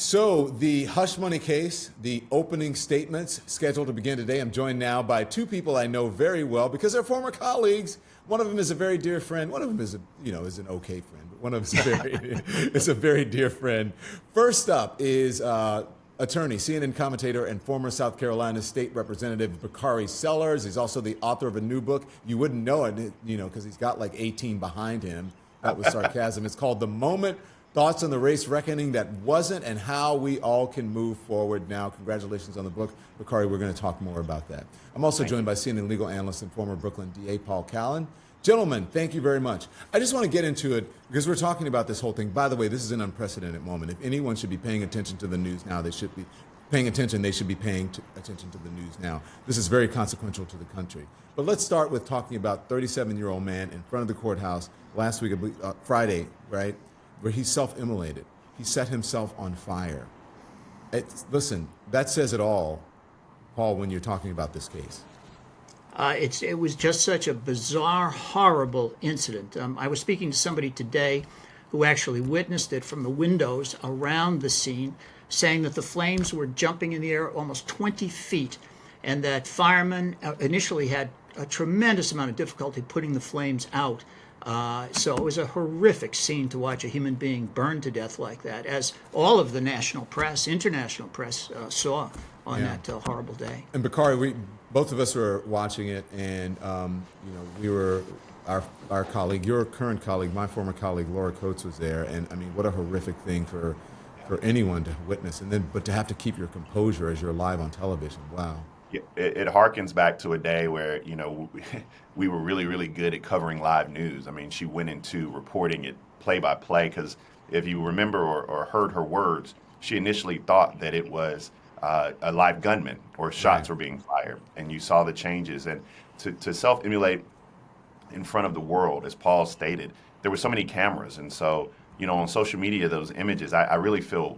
So the hush money case, the opening statements scheduled to begin today. I'm joined now by two people I know very well because they're former colleagues. One of them is a very dear friend. One of them is is an okay friend, but one of them is a very dear friend. First up is attorney, CNN commentator, and former South Carolina State Representative Bakari. He's also the author of a new book. You wouldn't know it, because he's got like 18 behind him. That was sarcasm. It's called The Moment: Thoughts on the Race Reckoning That Wasn't and How We All Can Move Forward Now. Congratulations on the book. Bakari, we're going to talk more about that. I'm also joined by CNN legal analyst and former Brooklyn DA Callan. Gentlemen, thank you very much. I just want to get into it because we're talking about this whole thing. By the way, this is an unprecedented moment. If anyone should be paying attention to the news now, they should be paying attention. They should be paying attention to the news now. This is very consequential to the country. But let's start with talking about 37-year-old man in front of the courthouse last week, Friday, right, where he self-immolated. He set himself on fire. Listen, that says it all, Paul, when you're talking about this case. It was just such a bizarre, horrible incident. I was speaking to somebody today who actually witnessed it from the windows around the scene, saying that the flames were jumping in the air almost 20 feet, and that firemen initially had a tremendous amount of difficulty putting the flames out. So it was a horrific scene to watch a human being burn to death like that, as all of the national press, international press, saw on that horrible day. And Bakari, both of us were watching it, and we were our colleague, your current colleague, my former colleague, Laura Coates was there, and I mean, what a horrific thing for anyone to witness, but to have to keep your composure as you're live on television. Wow. It harkens back to a day where, we were really, really good at covering live news. I mean, she went into reporting it play by play because if you remember or heard her words, she initially thought that it was a live gunman or shots were being fired. And you saw the changes. And to self-immolate in front of the world, as Paul stated, there were so many cameras. And so, on social media, those images, I really feel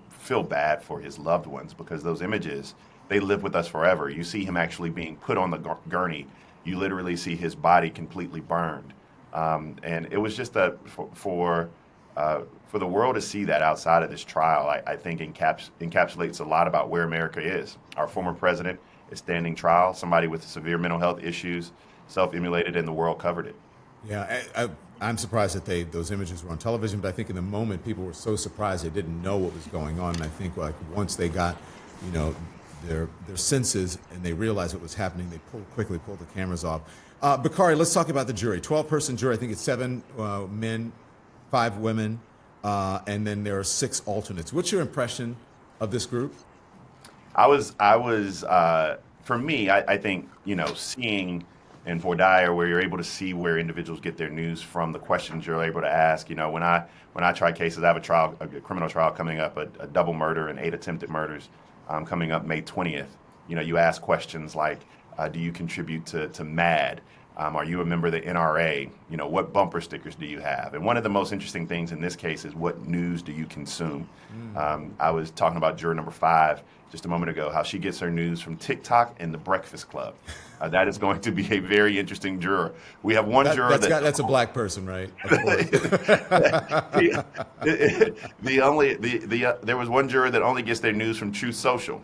bad for his loved ones because those images, they live with us forever. You see him actually being put on the gurney. You literally see his body completely burned. And it was just for the world to see that outside of this trial, I think encapsulates a lot about where America is. Our former president is standing trial, somebody with severe mental health issues, self-immolated, and the world covered it. Yeah, I'm surprised that those images were on television, but I think in the moment people were so surprised they didn't know what was going on. And I think once they got, their senses and they realized what was happening, they quickly pulled the cameras off. Bakari, let's talk about the jury. 12-person jury. I think it's 7 men, 5 women, and then there are 6 alternates. What's your impression of this group? For me, I think, seeing in Fort Dyer where you're able to see where individuals get their news from, the questions you're able to ask. When I try cases, I have a criminal trial coming up, a double murder and 8 attempted murders. Coming up May 20th, you ask questions like, do you contribute to MAD? Are you a member of the NRA? What bumper stickers do you have? And one of the most interesting things in this case is what news do you consume? I was talking about juror number 5 just a moment ago, how she gets her news from TikTok and the Breakfast Club. That is going to be a very interesting juror. We have one juror that's a black person, right? There was one juror that only gets their news from Truth Social.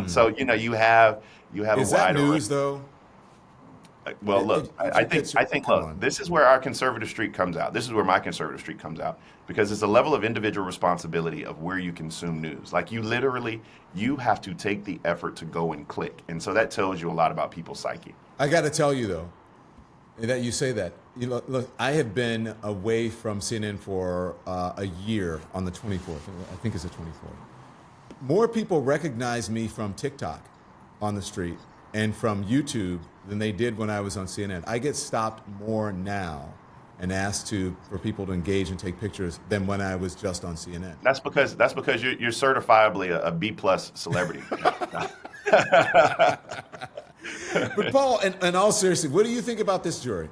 So you have is a wide that news though? Well, look, I think look, this is where our conservative streak comes out. This is where my conservative streak comes out because it's a level of individual responsibility of where you consume news. Like you have to take the effort to go and click. And so that tells you a lot about people's psyche. I got to tell you though, that you say that, look, I have been away from CNN for a year on the 24th. I think it's the 24th. More people recognize me from TikTok on the street and from YouTube than they did when I was on CNN. I get stopped more now and asked for people to engage and take pictures than when I was just on CNN. That's because you're certifiably a B+ celebrity. But Paul, in all seriousness, what do you think about this jury?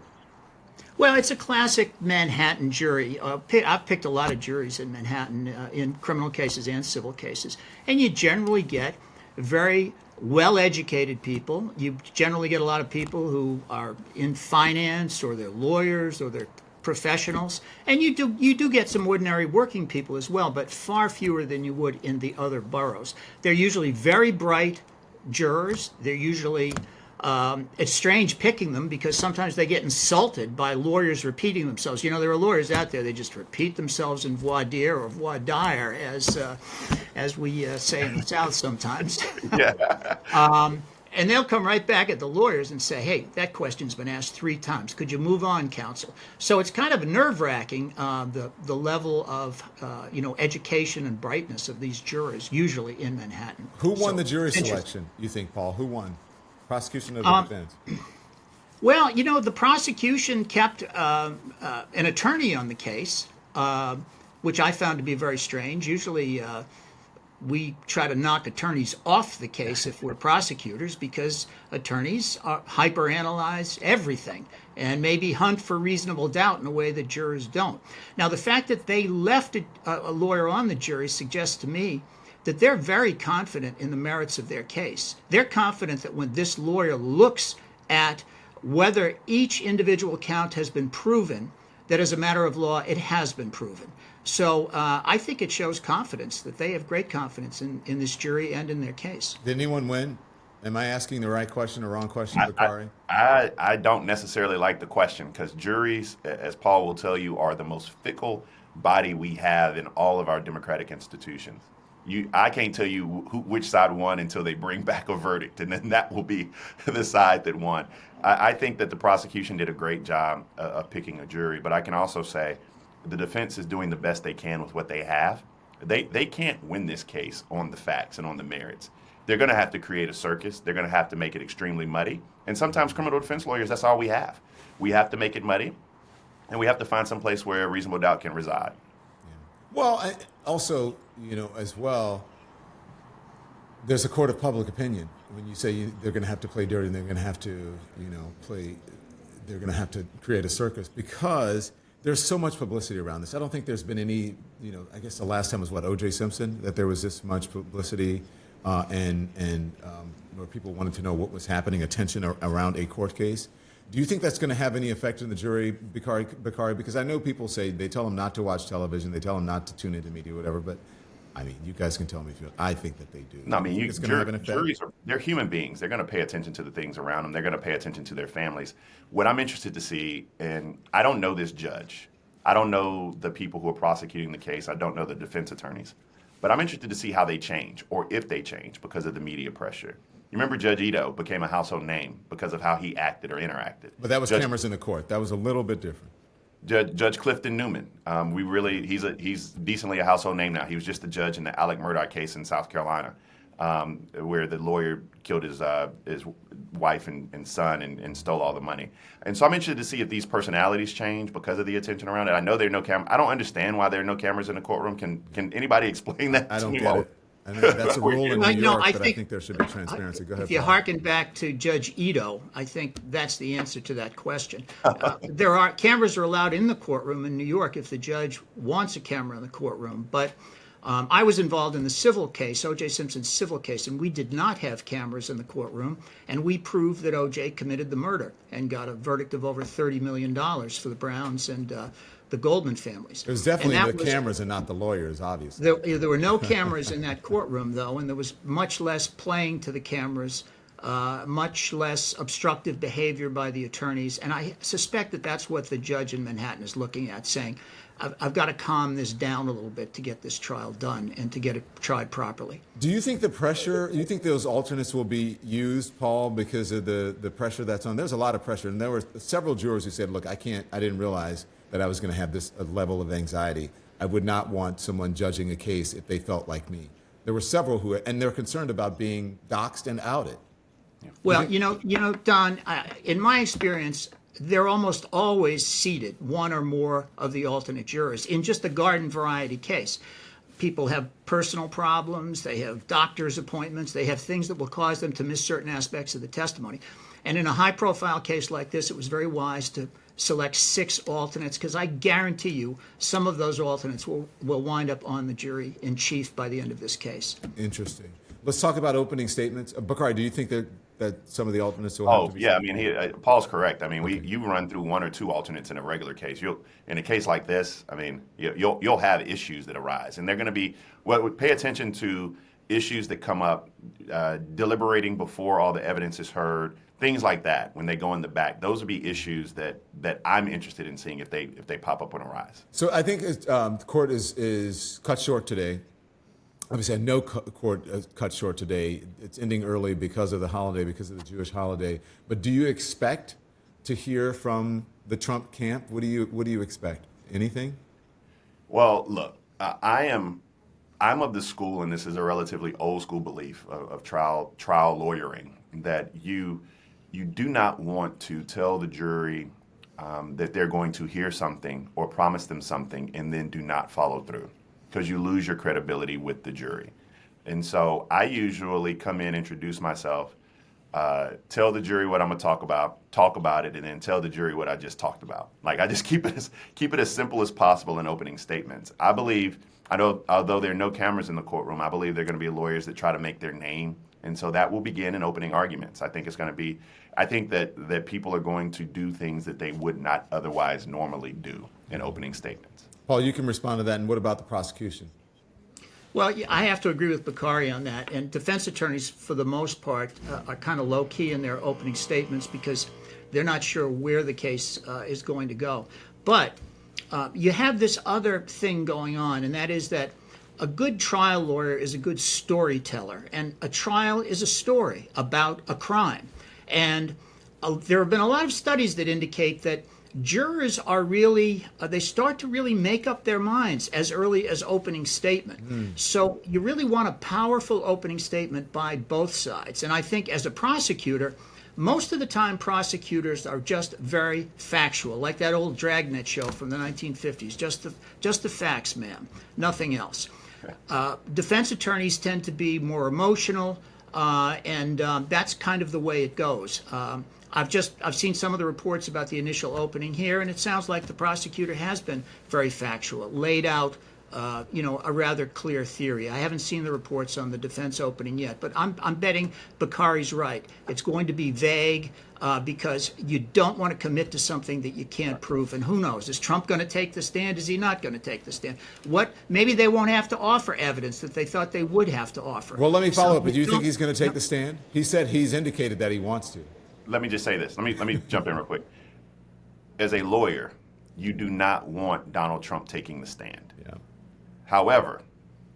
Well, it's a classic Manhattan jury. I've picked a lot of juries in Manhattan in criminal cases and civil cases, and you generally get very well-educated people. You generally get a lot of people who are in finance, or they're lawyers, or they're professionals, and you do get some ordinary working people as well, but far fewer than you would in the other boroughs. They're usually very bright jurors. They're usually it's strange picking them because sometimes they get insulted by lawyers repeating themselves. You know, there are lawyers out there, they just repeat themselves in voir dire or voir dire, as we say in the South sometimes. Yeah. And they'll come right back at the lawyers and say, hey, that question's been asked 3 times. Could you move on, counsel? So it's kind of nerve-wracking, the level of, education and brightness of these jurors, usually in Manhattan. Who won the jury selection, you think, Paul? Who won? Prosecution or the defense? Well, the prosecution kept an attorney on the case, which I found to be very strange. Usually we try to knock attorneys off the case if we're prosecutors because attorneys hyperanalyze everything and maybe hunt for reasonable doubt in a way that jurors don't. Now, the fact that they left a lawyer on the jury suggests to me that they're very confident in the merits of their case. They're confident that when this lawyer looks at whether each individual count has been proven, that as a matter of law, it has been proven. So I think it shows confidence, that they have great confidence in this jury and in their case. Did anyone win? Am I asking the right question or wrong question, Bakari? I don't necessarily like the question because juries, as Paul will tell you, are the most fickle body we have in all of our democratic institutions. I can't tell you which side won until they bring back a verdict, and then that will be the side that won. I think that the prosecution did a great job of picking a jury, but I can also say the defense is doing the best they can with what they have. They can't win this case on the facts and on the merits. They're going to have to create a circus. They're going to have to make it extremely muddy. And sometimes criminal defense lawyers, that's all we have. We have to make it muddy, and we have to find some place where a reasonable doubt can reside. Well, also, as well, there's a court of public opinion. When you say they're going to have to play dirty and they're going to have to, they're going to have to create a circus because there's so much publicity around this. I don't think there's been any, I guess the last time was O.J. Simpson, that there was this much publicity and where people wanted to know what was happening, attention around a court case. Do you think that's going to have any effect on the jury, Bakari? Because I know people say they tell them not to watch television, they tell them not to tune into media, whatever. But I mean, you guys can tell me if you. I think that they do. No, I mean, it's going to have an effect. Juries they're human beings. They're going to pay attention to the things around them. They're going to pay attention to their families. What I'm interested to see, and I don't know this judge, I don't know the people who are prosecuting the case, I don't know the defense attorneys, but I'm interested to see how they change or if they change because of the media pressure. You remember Judge Ito became a household name because of how he acted or interacted. But that was cameras in the court. That was a little bit different. Judge Clifton Newman, he's decently a household name now. He was just the judge in the Alec Murdaugh case in South Carolina, where the lawyer killed his wife and son and stole all the money. And so I'm interested to see if these personalities change because of the attention around it. I know there are no cameras. I don't understand why there are no cameras in the courtroom. Can anybody explain that? I don't get it. I mean, that's a rule in New York, but I think there should be transparency. Go ahead. If you hearken back to Judge Ito, I think that's the answer to that question. Cameras are allowed in the courtroom in New York if the judge wants a camera in the courtroom. But I was involved in the civil case, O.J. Simpson's civil case, and we did not have cameras in the courtroom, and we proved that O.J. committed the murder and got a verdict of over $30 million for the Browns and the Goldman families. It was definitely the cameras and not the lawyers, obviously. There were no cameras in that courtroom, though, and there was much less playing to the cameras, much less obstructive behavior by the attorneys. And I suspect that that's what the judge in Manhattan is looking at, saying, I've got to calm this down a little bit to get this trial done and to get it tried properly. Do you think you think those alternates will be used, Paul, because of the pressure that's on? There's a lot of pressure, and there were several jurors who said, look, I didn't realize that I was going to have this level of anxiety. I would not want someone judging a case if they felt like me. There were several and they're concerned about being doxxed and outed. Well, Don, in my experience, they're almost always seated, one or more of the alternate jurors, in just a garden variety case. People have personal problems, they have doctor's appointments, they have things that will cause them to miss certain aspects of the testimony. And in a high-profile case like this, it was very wise to select 6 alternates, because I guarantee you some of those alternates will wind up on the jury in chief by the end of this case. Interesting. Let's talk about opening statements. Bakari, do you think that that some of the alternates will have Oh to be? yeah, I mean, Paul's correct. I mean, you run through one or two alternates in a regular case. You'll in a case like this, I mean, you'll have issues that arise, and they're going to be well. Pay attention to issues that come up, deliberating before all the evidence is heard, things like that. When they go in the back, those would be issues that I'm interested in seeing if they pop up and arise. So I think the court is cut short today. Obviously, I know court is cut short today. It's ending early because of the holiday, because of the Jewish holiday. But do you expect to hear from the Trump camp? What do you expect? Anything? Well, look, I'm of the school, and this is a relatively old school belief of trial lawyering, that you do not want to tell the jury that they're going to hear something or promise them something and then do not follow through, because you lose your credibility with the jury. And so I usually come in, introduce myself, tell the jury what I'm going to talk about it, and then tell the jury what I just talked about. Like, I just keep it as simple as possible in opening statements. I know, although there are no cameras in the courtroom, I believe there are going to be lawyers that try to make their name, and so that will begin in opening arguments. I think that people are going to do things that they would not otherwise normally do in opening statements. Paul, you can respond to that. And what about the prosecution? Well, yeah, I have to agree with Bakari on that. And defense attorneys, for the most part, are kind of low-key in their opening statements because they're not sure where the case is going to go. But you have this other thing going on, and that is that a good trial lawyer is a good storyteller. And a trial is a story about a crime. And there have been a lot of studies that indicate that jurors are really, they start to really make up their minds as early as opening statement. So you really want a powerful opening statement by both sides. And I think as a prosecutor, most of the time prosecutors are just very factual, like that old Dragnet show from the 1950s, just the facts, ma'am, nothing else. Defense attorneys tend to be more emotional, and that's kind of the way it goes. I've seen some of the reports about the initial opening here, and it sounds like the prosecutor has been very factual, laid out, a rather clear theory. I haven't seen the reports on the defense opening yet, but I'm betting Bakari's right. It's going to be vague because you don't want to commit to something that you can't prove. And who knows? Is Trump going to take the stand? Is he not going to take the stand? Maybe they won't have to offer evidence that they thought they would have to offer. Well, let me follow up. Do you think he's going to take the stand? He said he's indicated that he wants to. Let me just say this. Let me jump in real quick. As a lawyer, you do not want Donald Trump taking the stand. Yeah. However,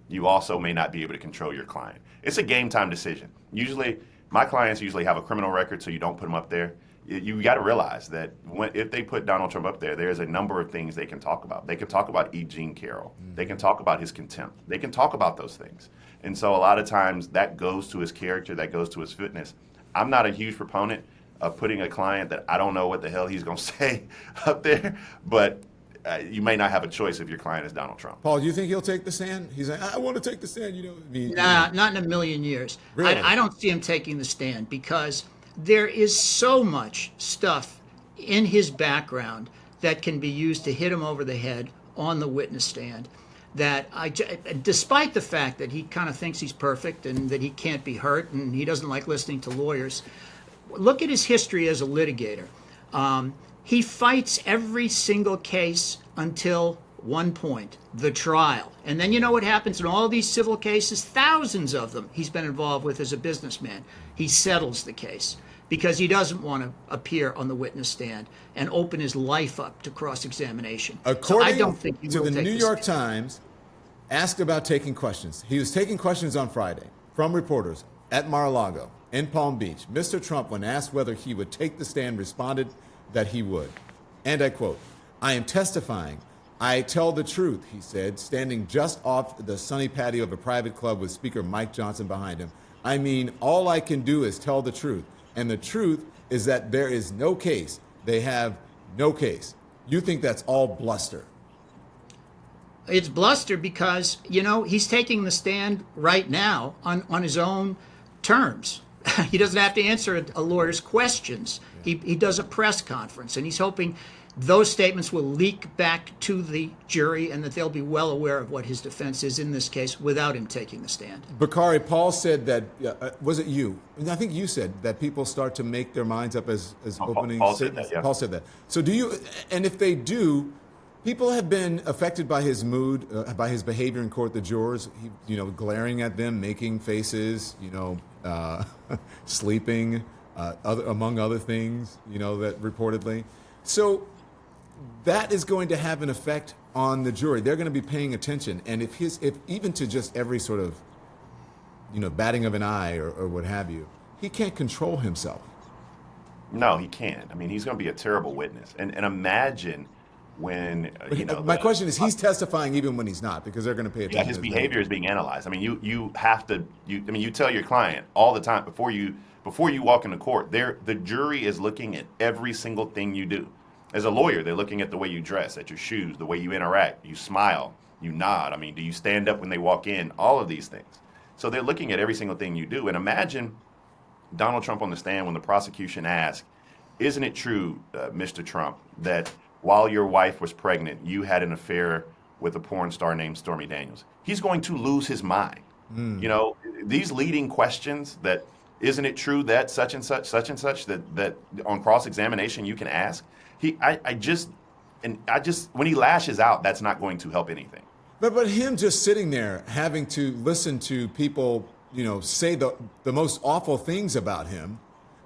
you also may not be able to control your client. It's a game time decision. Usually, my clients usually have a criminal record, so you don't put them up there. You got to realize that if they put Donald Trump up there, there's a number of things they can talk about. They can talk about E. Jean Carroll. They can talk about his contempt. They can talk about those things. And so a lot of times that goes to his character, that goes to his fitness. I'm not a huge proponent of putting a client that I don't know what the hell he's going to say up there, but you may not have a choice if your client is Donald Trump. Paul, do you think he'll take the stand? He's like, I want to take the stand. Nah, not in a million years. Really? I don't see him taking the stand because there is so much stuff in his background that can be used to hit him over the head on the witness stand that despite the fact that he kind of thinks he's perfect and that he can't be hurt and he doesn't like listening to lawyers, look at his history as a litigator. He fights every single case until one point, the trial. And then you know what happens in all these civil cases? Thousands of them he's been involved with as a businessman. He settles the case because he doesn't want to appear on the witness stand and open his life up to cross-examination. According so I don't think he to will the take New the York stand. Times, asked about taking questions. He was taking questions on Friday from reporters at Mar-a-Lago in Palm Beach. Mr. Trump, when asked whether he would take the stand, responded that he would. And I quote, "I am testifying. I tell the truth," he said, standing just off the sunny patio of a private club with Speaker Mike Johnson behind him. "I mean, all I can do is tell the truth. And the truth is that there is no case. They have no case." You think that's all bluster? It's bluster because, he's taking the stand right now on his own terms. He doesn't have to answer a lawyer's questions. He does a press conference, and he's hoping those statements will leak back to the jury and that they'll be well aware of what his defense is in this case without him taking the stand. Bakari, Paul said that, was it you? I think you said that people start to make their minds up as opening Paul statements. said that, yeah. Paul said that. So do you, and if they do, people have been affected by his mood, by his behavior in court, the jurors, glaring at them, making faces, sleeping, among other things, that reportedly. So that is going to have an effect on the jury. They're going to be paying attention. And if even to just every sort of, batting of an eye or what have you, he can't control himself. No, he can't. I mean, he's going to be a terrible witness. And imagine when, my question is, he's testifying even when he's not, because they're going to pay attention. Yeah, his behavior is being analyzed. I mean, you have to, you tell your client all the time before you walk into court, the jury is looking at every single thing you do. As a lawyer, they're looking at the way you dress, at your shoes, the way you interact, you smile, you nod. I mean, do you stand up when they walk in? All of these things. So they're looking at every single thing you do. And imagine Donald Trump on the stand when the prosecution asks, isn't it true, Mr. Trump, that while your wife was pregnant, you had an affair with a porn star named Stormy Daniels? He's going to lose his mind. These leading questions that, isn't it true that such and such, that on cross-examination you can ask? I just when he lashes out, that's not going to help anything. But him just sitting there having to listen to people, say the most awful things about him,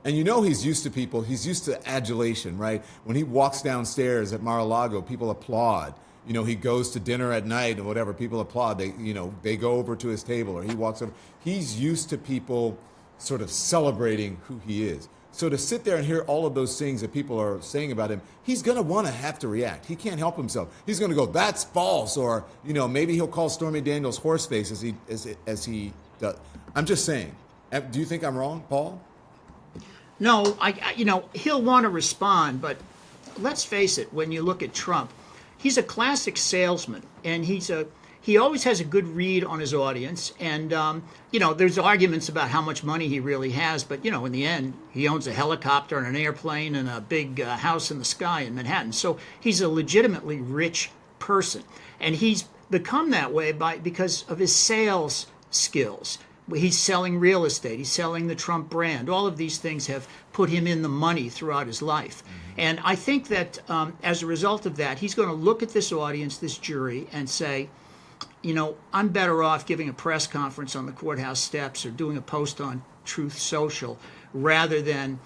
and he's used to people, he's used to adulation, right? When he walks downstairs at Mar-a-Lago, people applaud. He goes to dinner at night or whatever, people applaud. They go over to his table or he walks over. He's used to people sort of celebrating who he is. So to sit there and hear all of those things that people are saying about him, he's going to have to react. He can't help himself. He's going to go, that's false. Or, maybe he'll call Stormy Daniels horseface as he does. I'm just saying. Do you think I'm wrong, Paul? No, he'll want to respond, but let's face it, when you look at Trump, he's a classic salesman, and he always has a good read on his audience. And, there's arguments about how much money he really has. But, in the end, he owns a helicopter and an airplane and a big house in the sky in Manhattan. So he's a legitimately rich person. And he's become that way because of his sales skills. He's selling real estate. He's selling the Trump brand. All of these things have put him in the money throughout his life. And I think that as a result of that, he's going to look at this audience, this jury, and say, I'm better off giving a press conference on the courthouse steps or doing a post on Truth Social rather than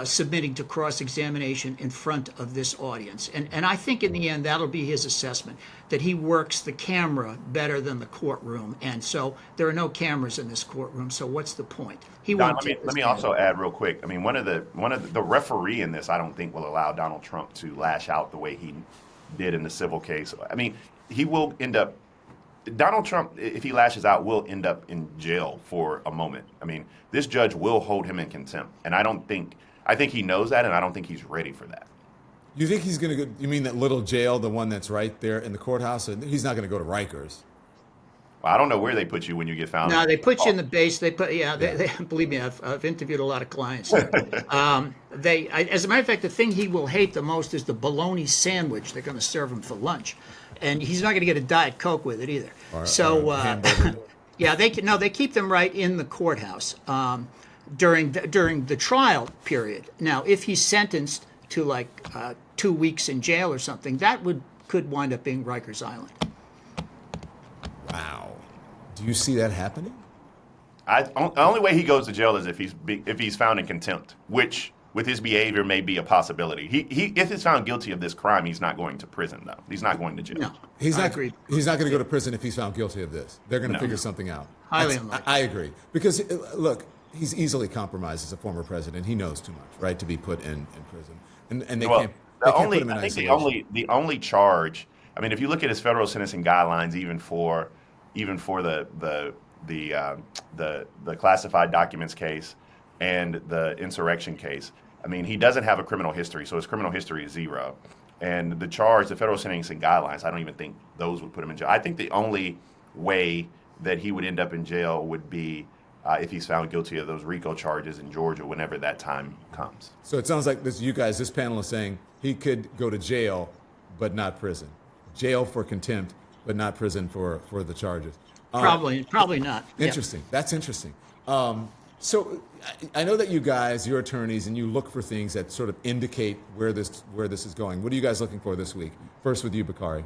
submitting to cross-examination in front of this audience. And I think in the end, that'll be his assessment, that he works the camera better than the courtroom. And so there are no cameras in this courtroom, so what's the point? Don, let me also add real quick. I mean, one of the referee in this, I don't think will allow Donald Trump to lash out the way he did in the civil case. I mean, Donald Trump, if he lashes out, will end up in jail for a moment. I mean, this judge will hold him in contempt. And I think he knows that, and I don't think he's ready for that. You think he's going to go, you mean that little jail, the one that's right there in the courthouse? He's not going to go to Rikers. Well, I don't know where they put you when you get found. No, they put you in the base. They believe me, I've interviewed a lot of clients. As a matter of fact, the thing he will hate the most is the bologna sandwich they're going to serve him for lunch. And he's not going to get a Diet Coke with it either. They keep them right in the courthouse during the trial period. Now, if he's sentenced to 2 weeks in jail or something, that could wind up being Rikers Island. Wow. Do you see that happening? The only way he goes to jail is if he's found in contempt, which with his behavior may be a possibility. If he's found guilty of this crime, he's not going to prison, though. He's not going to jail. No, he's not going to go to prison if he's found guilty of this. They're going to figure something out. Highly unlikely. I agree. Because, look, he's easily compromised as a former president. He knows too much, right, to be put in prison. And they can't put him in isolation. The only charge, I mean, if you look at his federal sentencing guidelines, even for the classified documents case and the insurrection case, I mean, he doesn't have a criminal history, so his criminal history is 0. And the federal sentencing guidelines, I don't even think those would put him in jail. I think the only way that he would end up in jail would be if he's found guilty of those RICO charges in Georgia whenever that time comes. So it sounds like this panel is saying he could go to jail, but not prison. Jail for contempt, but not prison for the charges. Probably not. Interesting. Yeah. That's interesting. So I know that you guys, you're attorneys, and you look for things that sort of indicate where this is going. What are you guys looking for this week? First with you, Bakari.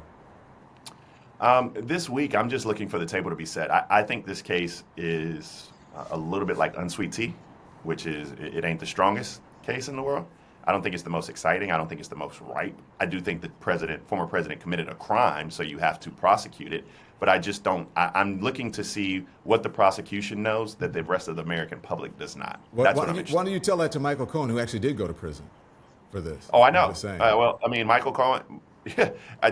This week, I'm just looking for the table to be set. I think this case is a little bit like unsweet tea, which is it ain't the strongest case in the world. I don't think it's the most exciting. I don't think it's the most ripe. I do think the former president committed a crime, so you have to prosecute it. But I just don't. I'm looking to see what the prosecution knows that the rest of the American public does not. Why don't you tell that to Michael Cohen, who actually did go to prison for this? Oh, I know. Well, I mean, Michael Cohen. Yeah,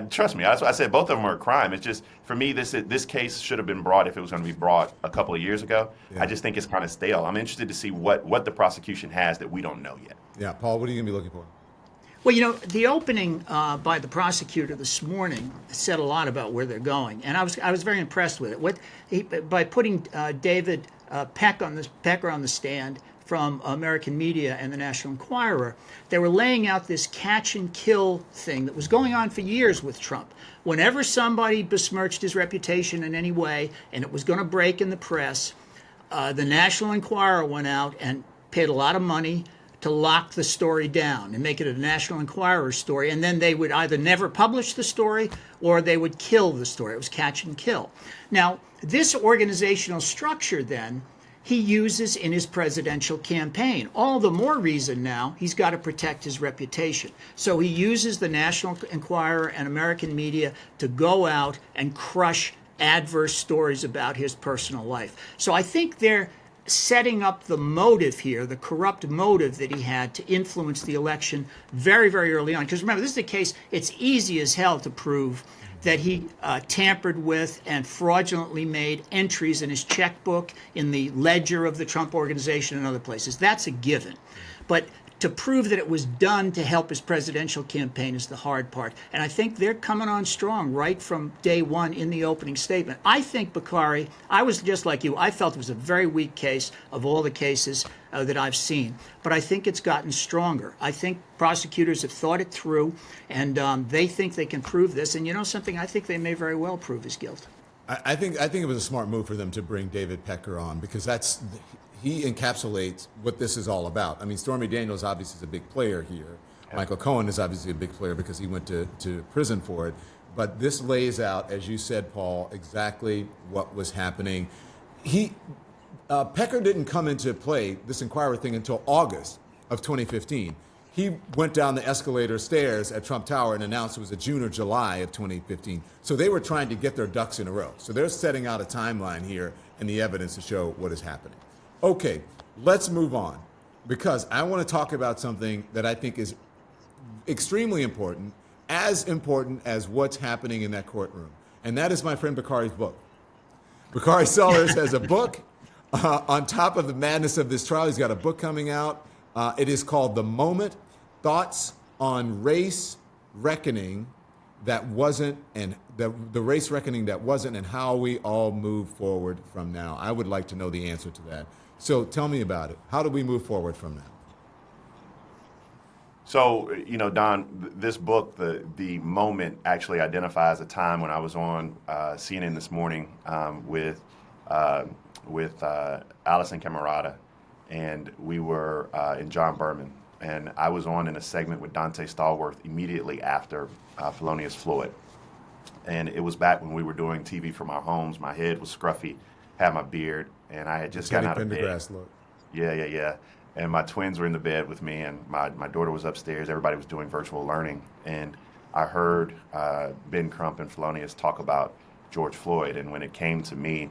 trust me. That's why I said both of them are a crime. It's just, for me, this case should have been brought if it was going to be brought a couple of years ago. Yeah. I just think it's kind of stale. I'm interested to see what the prosecution has that we don't know yet. Yeah, Paul, what are you going to be looking for? Well, the opening by the prosecutor this morning said a lot about where they're going, and I was very impressed with it. By putting David Pecker on the stand from American media and the National Enquirer, they were laying out this catch and kill thing that was going on for years with Trump. Whenever somebody besmirched his reputation in any way and it was going to break in the press, the National Enquirer went out and paid a lot of money to lock the story down and make it a National Enquirer story. And then they would either never publish the story or they would kill the story. It was catch and kill. Now, this organizational structure then he uses in his presidential campaign. All the more reason now he's got to protect his reputation. So he uses the National Enquirer and American media to go out and crush adverse stories about his personal life. So I think they're setting up the motive here, the corrupt motive that he had to influence the election very, very early on. Because remember, this is a case, it's easy as hell to prove that he tampered with and fraudulently made entries in his checkbook, in the ledger of the Trump Organization and other places. That's a given. But to prove that it was done to help his presidential campaign is the hard part. And I think they're coming on strong right from day one in the opening statement. I think, Bakari, I was just like you. I felt it was a very weak case of all the cases that I've seen. But I think it's gotten stronger. I think prosecutors have thought it through, and they think they can prove this. And you know something? I think they may very well prove his guilt. I think it was a smart move for them to bring David Pecker on, because he encapsulates what this is all about. I mean, Stormy Daniels obviously is a big player here. Yeah. Michael Cohen is obviously a big player because he went to prison for it. But this lays out, as you said, Paul, exactly what was happening. Pecker didn't come into play, this Inquirer thing, until August of 2015. He went down the escalator stairs at Trump Tower and announced it was June or July of 2015. So they were trying to get their ducks in a row. So they're setting out a timeline here and the evidence to show what is happening. Okay, let's move on, because I want to talk about something that I think is extremely important as what's happening in that courtroom. And that is my friend Bakari's book. Bakari Sellers has a book on top of the madness of this trial. He's got a book coming out. It is called The Moment, Thoughts on Race Reckoning That Wasn't, and the race reckoning that wasn't, and how we all move forward from now. I would like to know the answer to that. So tell me about it. How do we move forward from now? So, Don, this book, the Moment, actually identifies a time when I was on CNN this morning with Allison Camerata, and we were in John Berman. And I was on in a segment with Dante Stallworth immediately after Felonious Floyd. And it was back when we were doing TV from our homes. My head was scruffy, had my beard, and I had just gotten out of bed. Look. Yeah. And my twins were in the bed with me, and my daughter was upstairs. Everybody was doing virtual learning. And I heard Ben Crump and Felonious talk about George Floyd. And when it came to me,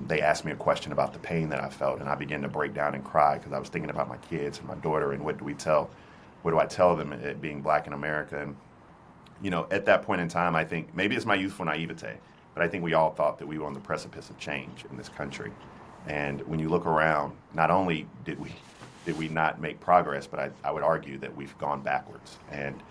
they asked me a question about the pain that I felt, and I began to break down and cry because I was thinking about my kids and my daughter, and what do I tell them at being black in America? And at that point in time, I think maybe it's my youthful naivete, but I think we all thought that we were on the precipice of change in this country. And when you look around, not only did we not make progress, but I would argue that we've gone backwards. And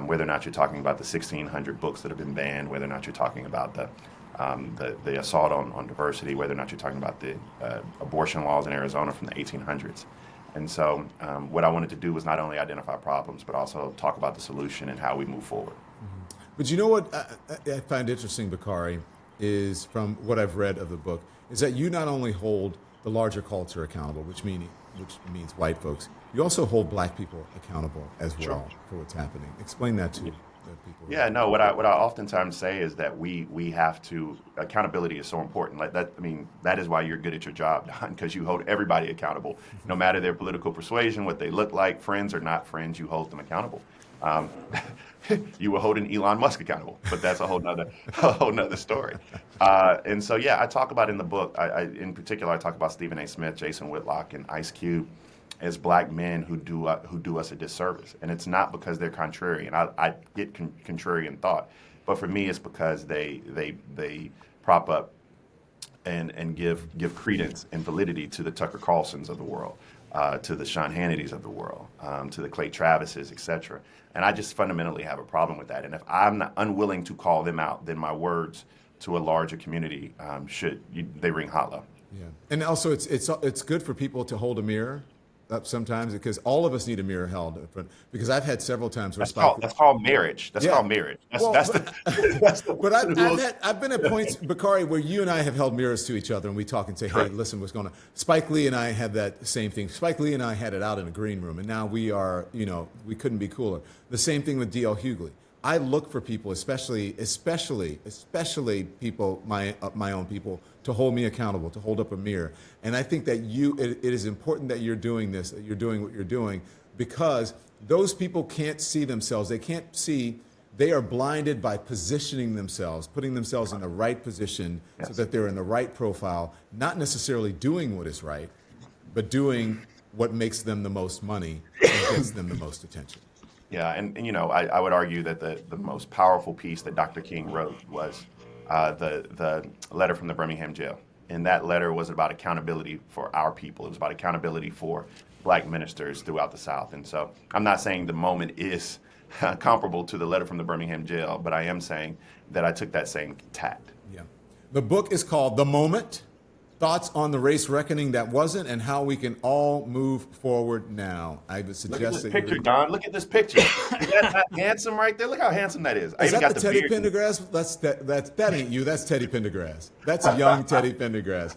whether or not you're talking about the 1,600 books that have been banned, whether or not you're talking about the the assault on diversity, whether or not you're talking about the abortion laws in Arizona from the 1800s. And so what I wanted to do was not only identify problems, but also talk about the solution and how we move forward. But you know what I find interesting, Bakari, is from what I've read of the book, is that you not only hold the larger culture accountable, which means white folks, you also hold black people accountable as well Sure. for what's happening. Explain that to the people. Yeah, no. What I oftentimes say is that we have to, accountability is so important. Like that, I mean, that is why you're good at your job, Don, because you hold everybody accountable, no matter their political persuasion, what they look like, friends or not friends. You hold them accountable. You were holding Elon Musk accountable, but that's a whole nother story. And so, yeah, I talk about in the book. In particular, I talk about Stephen A. Smith, Jason Whitlock, and Ice Cube as black men who do us a disservice, and it's not because they're contrarian. I get contrarian thought, but for me, it's because they prop up and give credence and validity to the Tucker Carlsons of the world, to the Sean Hannitys of the world, to the Clay Travises, etc. And I just fundamentally have a problem with that. And if I'm not unwilling to call them out, then my words to a larger community they ring hollow. Yeah, and also it's good for people to hold a mirror up sometimes, because all of us need a mirror held in front. Because I've had several times where That's called marriage. That's called marriage. But I've been at points, Bakari, where you and I have held mirrors to each other and we talk and say, hey, listen, what's going on? Spike Lee and I had that same thing. Spike Lee and I had it out in a green room, and now we are, we couldn't be cooler. The same thing with D.L. Hughley. I look for people, especially people, my own people, to hold me accountable, to hold up a mirror. And I think that it is important that you're doing this, that you're doing what you're doing, because those people can't see themselves. They can't see. They are blinded by positioning themselves, putting themselves in the right position so that they're in the right profile, not necessarily doing what is right, but doing what makes them the most money and gets them the most attention. Yeah, and I would argue that the most powerful piece that Dr. King wrote was the letter from the Birmingham jail. And that letter was about accountability for our people. It was about accountability for black ministers throughout the South. And so I'm not saying the moment is comparable to the letter from the Birmingham jail, but I am saying that I took that same tact. Yeah. The book is called The Moment: Thoughts on the Race Reckoning That Wasn't and How We Can All Move Forward Now. I would suggest Look at this picture, Don. Look at this picture. Is that not handsome right there? Look how handsome that is. Is that the Teddy Pendergrass? That ain't you. That's Teddy Pendergrass. That's a young Teddy Pendergrass.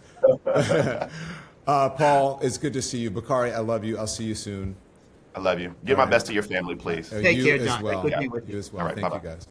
Paul, it's good to see you. Bakari, I love you. I'll see you soon. I love you. Give my best to your family, please. Take care, You as Don. well. Good to be with You as well. All right, Thank bye-bye. you, guys.